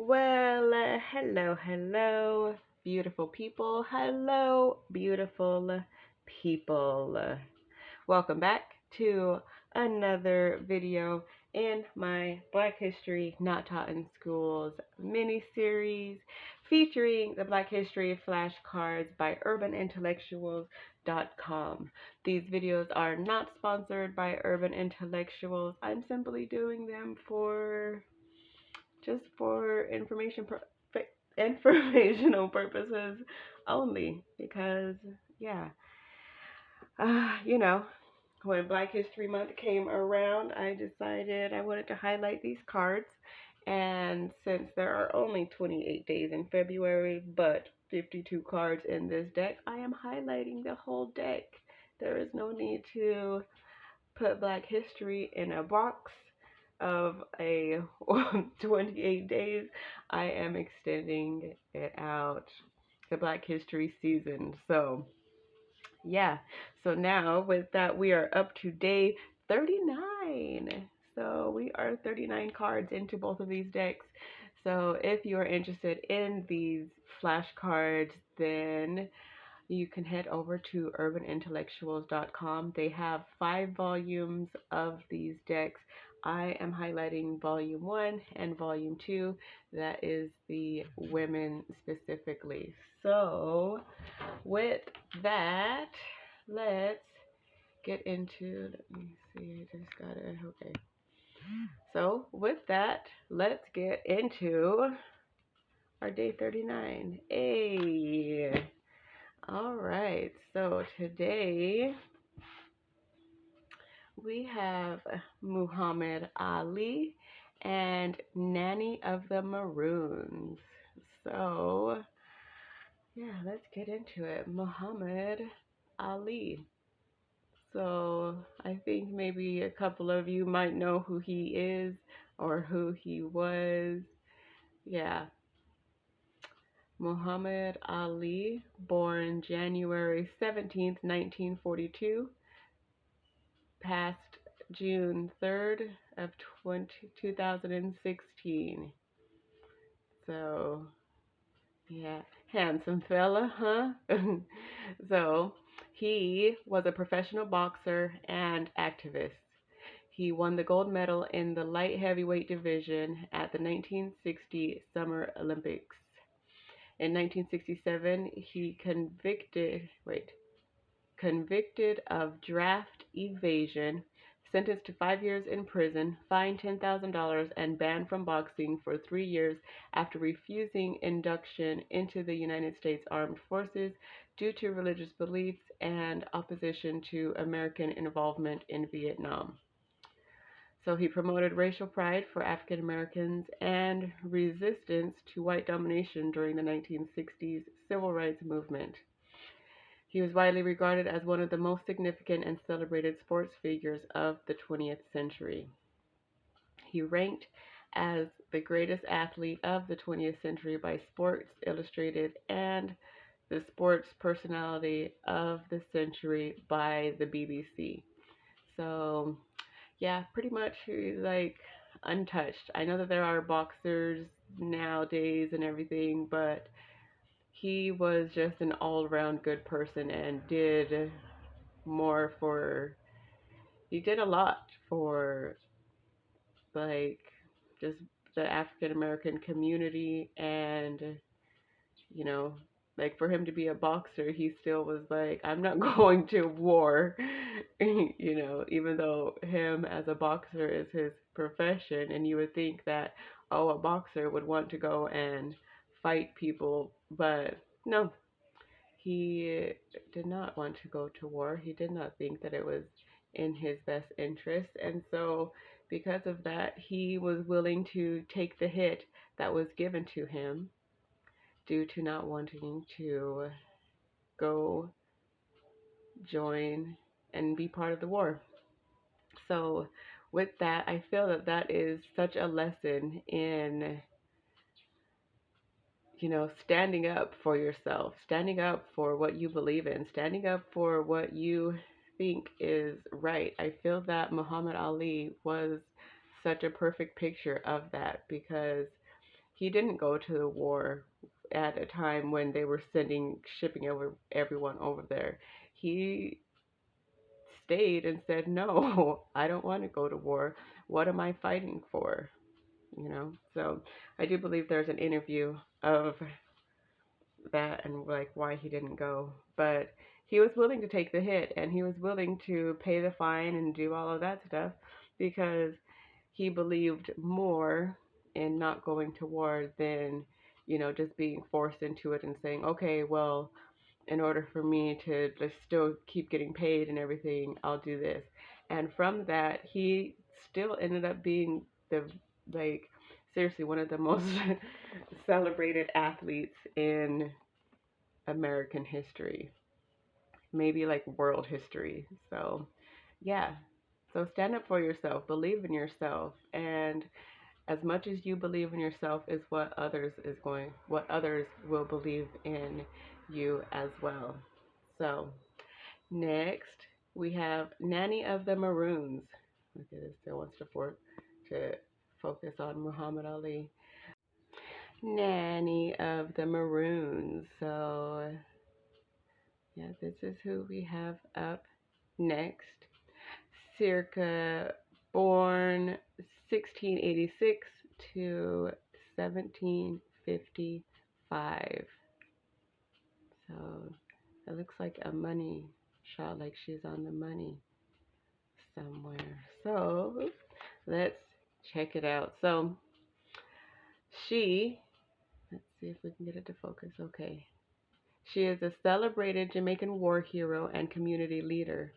Well, hello, beautiful people. Hello, beautiful people. Welcome back to another video in my Black History Not Taught in Schools mini series featuring the Black History flashcards by urbanintellectuals.com. These videos are not sponsored by Urban Intellectuals. I'm simply doing them just for informational purposes only because yeah you know when Black History Month came around, I decided I wanted to highlight these cards. And since there are only 28 days in February but 52 cards in this deck, I am highlighting the whole deck. There is no need to put Black History in a box of a 28 days. I am extending it out the Black History season. So, yeah. So now with that, we are up to day 39. So we are 39 cards into both of these decks. So if you are interested in these flashcards, then you can head over to urbanintellectuals.com. They have 5 volumes of these decks. I am highlighting volume 1 and volume 2. That is the women specifically. So, with that, let's get into, let me see, I just gotta, okay. So, with that, let's get into our day 39. Hey! All right, so today we have Muhammad Ali and Nanny of the Maroons. So, yeah, let's get into it. Muhammad Ali. So, I think maybe a couple of you might know who he is or who he was. Yeah, Muhammad Ali, born January 17th, 1942, passed June 3rd of 2016. So, yeah, handsome fella, huh? So, he was a professional boxer and activist. He won the gold medal in the light heavyweight division at the 1960 Summer Olympics. In 1967, he convicted of draft evasion, sentenced to 5 years in prison, fined $10,000, and banned from boxing for 3 years after refusing induction into the United States Armed Forces due to religious beliefs and opposition to American involvement in Vietnam. So he promoted racial pride for African Americans and resistance to white domination during the 1960s civil rights movement. He was widely regarded as one of the most significant and celebrated sports figures of the 20th century. He ranked as the greatest athlete of the 20th century by Sports Illustrated and the Sports Personality of the Century by the BBC. So, yeah, pretty much he's like untouched. I know that there are boxers nowadays and everything, but he was just an all around good person and did more for, he did a lot for like just the African American community and, you know, like for him to be a boxer, he still was like, I'm not going to war, even though him as a boxer is his profession. And you would think that, oh, a boxer would want to go and fight people, but no, he did not want to go to war. He did not think that it was in his best interest. And so, because of that, he was willing to take the hit that was given to him due to not wanting to go join and be part of the war. So, with that, I feel that that is such a lesson in, standing up for yourself, standing up for what you believe in, standing up for what you think is right. I feel that Muhammad Ali was such a perfect picture of that because he didn't go to the war at a time when they were shipping everyone over there. He stayed and said, "No, I don't want to go to war. What am I fighting for?" So I do believe there's an interview of that and like why he didn't go, but he was willing to take the hit and he was willing to pay the fine and do all of that stuff because he believed more in not going to war than just being forced into it and saying, okay, well, in order for me to just still keep getting paid and everything, I'll do this. And from that, he still ended up being the, like, seriously, one of the most celebrated athletes in American history, maybe like world history. So, yeah. So stand up for yourself, believe in yourself, and as much as you believe in yourself is what others will believe in you as well. So, next we have Nanny of the Maroons. Okay, this still wants to focus on Muhammad Ali. Nanny of the Maroons. So, yeah, this is who we have up next. Circa born 1686 to 1755. So it looks like a money shot, like she's on the money somewhere. So let's check it out. So let's see if we can get it to focus. Okay. She is a celebrated Jamaican war hero and community leader.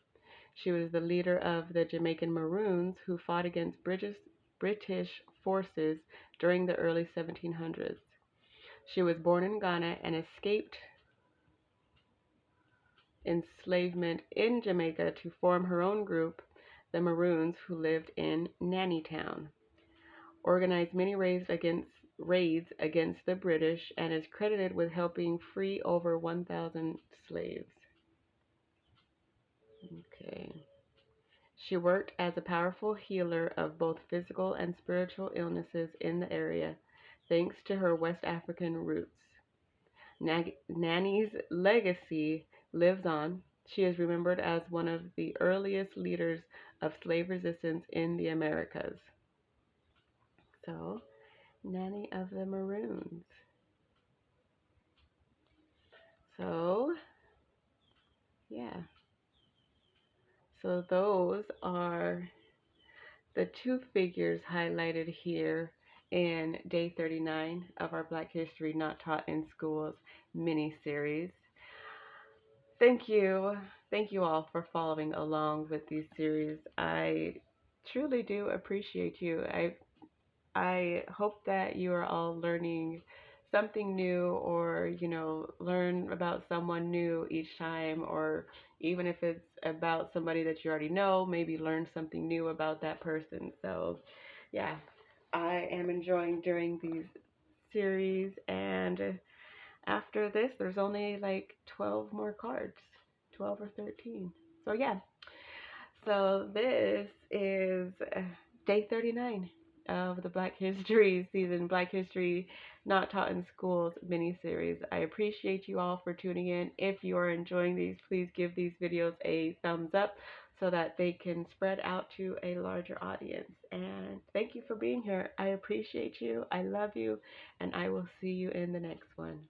She was the leader of the Jamaican Maroons who fought against British forces during the early 1700s. She was born in Ghana and escaped enslavement in Jamaica to form her own group, the Maroons, who lived in Nanny Town. Organized many raids against the British and is credited with helping free over 1,000 slaves. Okay. She worked as a powerful healer of both physical and spiritual illnesses in the area, thanks to her West African roots. Nanny's legacy lives on. She is remembered as one of the earliest leaders of slave resistance in the Americas. So, Nanny of the Maroons. So, yeah. So those are the two figures highlighted here in day 39 of our Black History Not Taught in Schools mini-series. Thank you. Thank you all for following along with these series. I truly do appreciate you. I hope that you are all learning something new or, learn about someone new each time, or even if it's about somebody that you already know, maybe learn something new about that person. So, yeah, I am enjoying doing these series, and after this, there's only like 12 more cards, 12 or 13. So, yeah. So this is day 39 of the Black History season, Black History Not Taught in Schools mini-series. I appreciate you all for tuning in. If you are enjoying these, please give these videos a thumbs up so that they can spread out to a larger audience. And thank you for being here. I appreciate you. I love you. And I will see you in the next one.